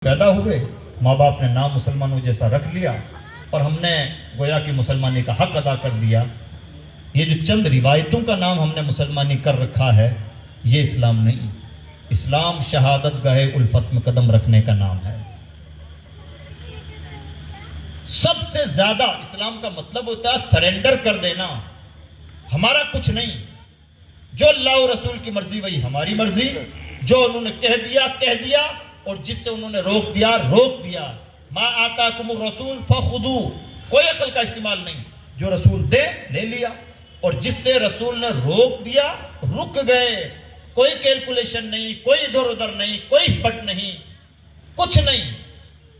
پیدا ہوئے، ماں باپ نے نام مسلمانوں جیسا رکھ لیا اور ہم نے گویا کہ مسلمانی کا حق ادا کر دیا۔ یہ جو چند روایتوں کا نام ہم نے مسلمانی کر رکھا ہے، یہ اسلام نہیں۔ اسلام شہادت گاہ الفت میں قدم رکھنے کا نام ہے۔ سب سے زیادہ اسلام کا مطلب ہوتا ہے سرنڈر کر دینا، ہمارا کچھ نہیں، جو اللہ و رسول کی مرضی وہی ہماری مرضی، جو انہوں نے کہہ دیا اور جس سے انہوں نے روک دیا۔ ما آتاکم الرسول فخذوہ، کوئی عقل کا استعمال نہیں، جو رسول دے لے لیا، اور جس سے رسول نے روک دیا رک گئے۔ کوئی کیلکولیشن نہیں، کوئی ادھر ادھر نہیں، کوئی بٹ نہیں، کچھ نہیں۔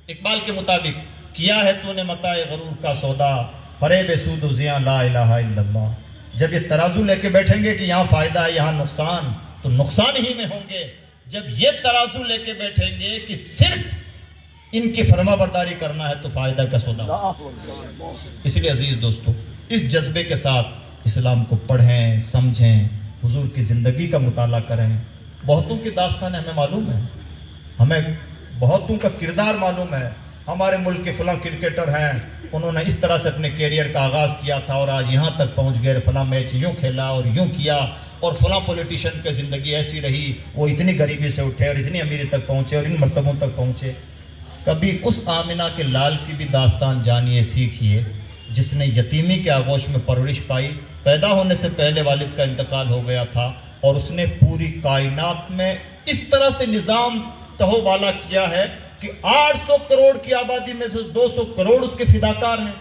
اقبال کے مطابق کیا ہے تو نے متاع غرور کا سودا، فریب سود و زیاں لا الہ الا اللہ۔ جب یہ ترازو لے کے بیٹھیں گے کہ یہاں فائدہ ہے یہاں نقصان، تو نقصان ہی میں ہوں گے۔ جب یہ ترازو لے کے بیٹھیں گے کہ صرف ان کی فرما برداری کرنا ہے، تو فائدہ کا سودا ہوگا۔ اس لیے عزیز دوستو، اس جذبے کے ساتھ اسلام کو پڑھیں، سمجھیں، حضور کی زندگی کا مطالعہ کریں۔ بہتوں کی داستان ہمیں معلوم ہے، ہمیں بہتوں کا کردار معلوم ہے۔ ہمارے ملک کے فلاں کرکٹر ہیں، انہوں نے اس طرح سے اپنے کیریئر کا آغاز کیا تھا اور آج یہاں تک پہنچ گئے، فلاں میچ یوں کھیلا اور یوں کیا، اور فلاں پولیٹیشین کی زندگی ایسی رہی، وہ اتنی غریبی سے اٹھے اور اتنی امیری تک پہنچے اور ان مرتبوں تک پہنچے۔ کبھی اس آمنہ کے لال کی بھی داستان جانیے، سیکھیے، جس نے یتیمی کے آغوش میں پرورش پائی، پیدا ہونے سے پہلے والد کا انتقال ہو گیا تھا، اور اس نے پوری کائنات میں اس طرح سے نظام تہو بالا کیا ہے کہ 800 کروڑ کی آبادی میں سے 200 کروڑ اس کے فداکار ہیں۔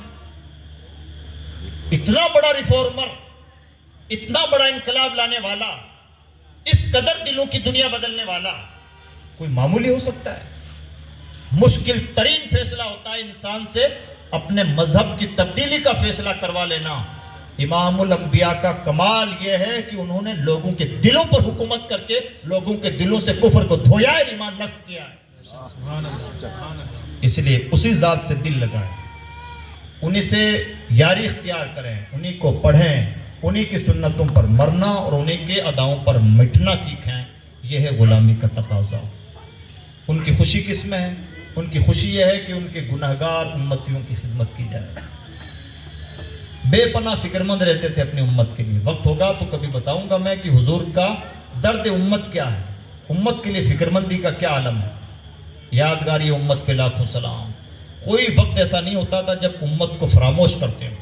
اتنا بڑا ریفارمر، اتنا بڑا انقلاب لانے والا، اس قدر دلوں کی دنیا بدلنے والا کوئی معمولی ہو سکتا ہے؟ مشکل ترین فیصلہ ہوتا ہے انسان سے اپنے مذہب کی تبدیلی کا فیصلہ کروا لینا۔ امام الانبیاء کا کمال یہ ہے کہ انہوں نے لوگوں کے دلوں پر حکومت کر کے لوگوں کے دلوں سے کفر کو دھویا ہے، ایمان نقد کیا ہے۔ اس لیے اسی ذات سے دل لگائیں، انہی سے یاری اختیار کریں، انہی کو پڑھیں، انہی کی سنتوں پر مرنا اور انہی کے اداؤں پر مٹنا سیکھیں۔ یہ ہے غلامی کا تقاضا۔ ان کی خوشی کس میں ہے؟ ان کی خوشی یہ ہے کہ ان کے گناہگار امتیوں کی خدمت کی جائے۔ بے پناہ فکر مند رہتے تھے اپنی امت کے لیے۔ وقت ہوگا تو کبھی بتاؤں گا میں کہ حضور کا درد امت کیا ہے، امت کے لیے فکر مندی کا کیا عالم ہے۔ یادگاری امت پہ لاکھوں سلام۔ کوئی وقت ایسا نہیں ہوتا تھا جب امت کو فراموش کرتے ہو۔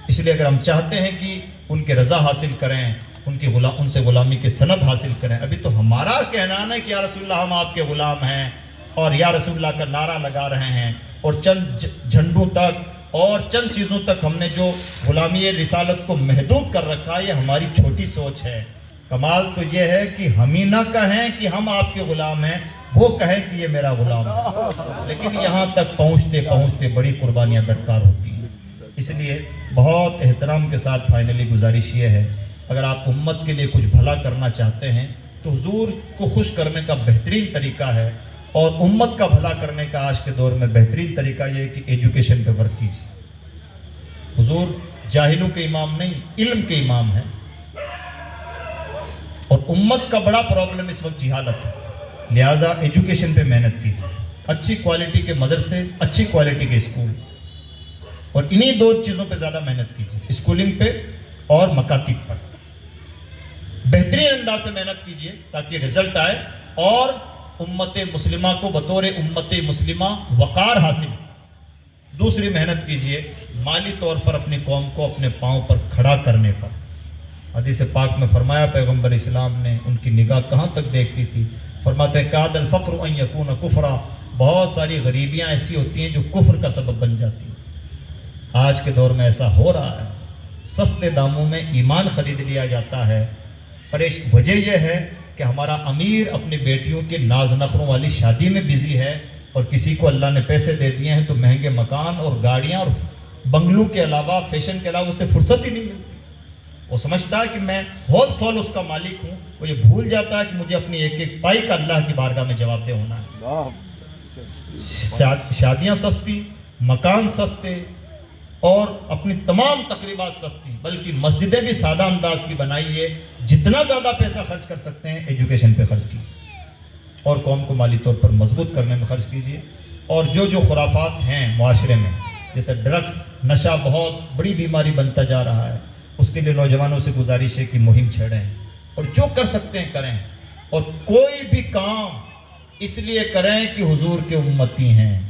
اس لیے اگر ہم چاہتے ہیں کہ ان کی رضا حاصل کریں، ان سے غلامی کی سند حاصل کریں، ابھی تو ہمارا کہنا ہے کہ یا رسول اللہ ہم آپ کے غلام ہیں، اور یا رسول اللہ کا نعرہ لگا رہے ہیں، اور چند جھنڈوں تک اور چند چیزوں تک ہم نے جو غلامی رسالت کو محدود کر رکھا ہے، یہ ہماری چھوٹی سوچ ہے۔ کمال تو یہ ہے کہ ہم ہی نہ کہیں کہ ہم آپ کے غلام ہیں، وہ کہیں کہ یہ میرا غلام ہے۔ لیکن یہاں تک پہنچتے بڑی قربانیاں درکار ہوتی ہیں۔ اس لیے بہت احترام کے ساتھ فائنلی گزارش یہ ہے، اگر آپ امت کے لیے کچھ بھلا کرنا چاہتے ہیں تو حضور کو خوش کرنے کا بہترین طریقہ ہے، اور امت کا بھلا کرنے کا آج کے دور میں بہترین طریقہ یہ ہے کہ ایجوکیشن پہ ورک کیجیے۔ حضور جاہلوں کے امام نہیں، علم کے امام ہیں، اور امت کا بڑا پرابلم اس وقت جہالت ہے، لہٰذا ایجوکیشن پہ محنت کیجیے، اچھی کوالٹی کے مدرسے، اچھی کوالٹی کے اسکول، اور انہی دو چیزوں پہ زیادہ محنت کیجیے، اسکولنگ پہ اور مکاتب پر بہترین انداز سے محنت کیجیے تاکہ رزلٹ آئے اور امت مسلمہ کو بطور امت مسلمہ وقار حاصل۔ دوسری محنت کیجیے مالی طور پر اپنی قوم کو اپنے پاؤں پر کھڑا کرنے پر۔ حدیث پاک میں فرمایا پیغمبر اسلام نے، ان کی نگاہ کہاں تک دیکھتی تھی، فرماتے ہیں کاد الفقر ان یکون کفرا، بہت ساری غریبیاں ایسی ہوتی ہیں جو کفر کا سبب بن جاتی ہیں۔ آج کے دور میں ایسا ہو رہا ہے، سستے داموں میں ایمان خرید لیا جاتا ہے۔ وجہ یہ ہے کہ ہمارا امیر اپنی بیٹیوں کے ناز نخروں والی شادی میں بزی ہے، اور کسی کو اللہ نے پیسے دے دیے ہیں تو مہنگے مکان اور گاڑیاں اور بنگلوں کے علاوہ، فیشن کے علاوہ اسے فرصت ہی نہیں ملتی۔ وہ سمجھتا ہے کہ میں ہول سول اس کا مالک ہوں، وہ یہ بھول جاتا ہے کہ مجھے اپنی ایک ایک پائی کا اللہ کی بارگاہ میں جواب دہ ہونا ہے۔ شادیاں سستی، مکان سستے، اور اپنی تمام تقریبات سستی، بلکہ مسجدیں بھی سادہ انداز کی بنائیے۔ جتنا زیادہ پیسہ خرچ کر سکتے ہیں ایجوکیشن پہ خرچ کیجیے۔ اور قوم کو مالی طور پر مضبوط کرنے میں خرچ کیجیے. اور جو خرافات ہیں معاشرے میں، جیسے ڈرگس، نشہ بہت بڑی بیماری بنتا جا رہا ہے، اس کے لیے نوجوانوں سے گزارش ہے کہ مہم چھیڑیں اور جو کر سکتے ہیں کریں. اور کوئی بھی کام اس لیے کریں کہ حضور کے امتی ہیں،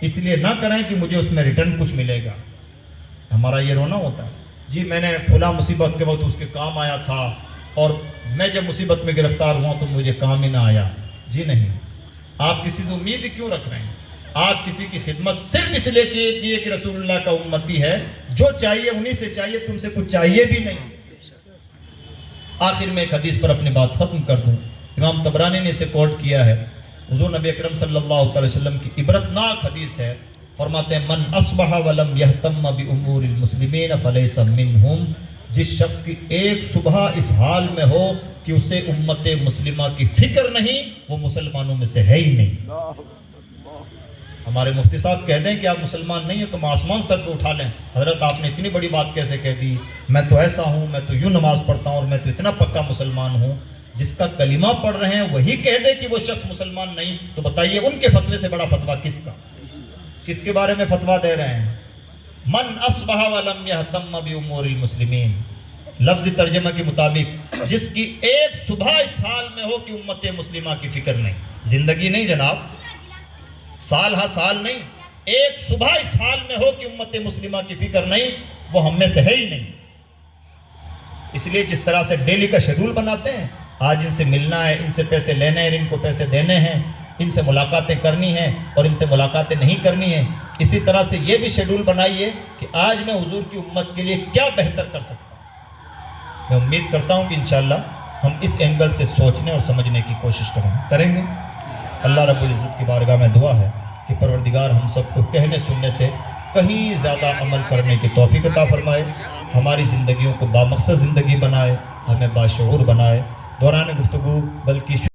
اس لیے نہ کریں کہ مجھے اس میں ریٹرن کچھ ملے گا. ہمارا یہ رونا ہوتا ہے جی میں نے فلاں مصیبت کے وقت اس کے کام آیا تھا اور میں جب مصیبت میں گرفتار ہوا تو مجھے کام ہی نہ آیا. جی نہیں، آپ کسی سے امید کیوں رکھ رہے ہیں؟ آپ کسی کی خدمت صرف اس لیے کیجیے کہ رسول اللہ کا امتی ہے، جو چاہیے انہی سے چاہیے، تم سے کچھ چاہیے بھی نہیں. آخر میں ایک حدیث پر اپنی بات ختم کر دوں. امام طبرانی نے اسے کوٹ کیا ہے. حضور نبی اکرم صلی اللہ علیہ وسلم کی عبرتناک حدیث ہے. فرماتے ہیں من اصبح ولم یہتم بامور المسلمین فلیس منہم. جس شخص کی ایک صبح اس حال میں ہو کہ اسے امت مسلمہ کی فکر نہیں، وہ مسلمانوں میں سے ہے ہی نہیں. ہمارے مفتی صاحب کہہ دیں کہ آپ مسلمان نہیں ہیں تو آسمان سر پہ اٹھا لیں. حضرت آپ نے اتنی بڑی بات کیسے کہہ دی؟ میں تو ایسا ہوں، میں تو یوں نماز پڑھتا ہوں اور میں تو اتنا پکا مسلمان ہوں. جس کا کلمہ پڑھ رہے ہیں وہی کہہ دے کہ وہ شخص مسلمان نہیں، تو بتائیے ان کے فتوے سے بڑا فتویٰ کس کا؟ کس کے بارے میں فتویٰ دے رہے ہیں؟ من اصبح ولم یہتم بامور المسلمین. لفظ ترجمہ کے مطابق جس کی ایک صبح اس حال میں ہو کہ امت مسلمہ کی فکر نہیں. زندگی نہیں جناب، سال ہا سال نہیں، ایک صبح اس حال میں ہو کہ امت مسلمہ کی فکر نہیں، وہ ہم میں سے ہے ہی نہیں. اس لیے جس طرح سے ڈیلی کا شیڈول بناتے ہیں، آج ان سے ملنا ہے، ان سے پیسے لینے ہیں، ان کو پیسے دینے ہیں، ان سے ملاقاتیں کرنی ہیں اور ان سے ملاقاتیں نہیں کرنی ہیں، اسی طرح سے یہ بھی شیڈول بنائیے کہ آج میں حضور کی امت کے لیے کیا بہتر کر سکتا ہوں. میں امید کرتا ہوں کہ انشاءاللہ ہم اس اینگل سے سوچنے اور سمجھنے کی کوشش کریں گے. اللہ رب العزت کی بارگاہ میں دعا ہے کہ پروردگار ہم سب کو کہنے سننے سے کہیں زیادہ عمل کرنے کی توفیق عطا فرمائے، ہماری زندگیوں کو بامقصد زندگی بنائے، ہمیں باشعور بنائے. دوران گفتگو بلکہ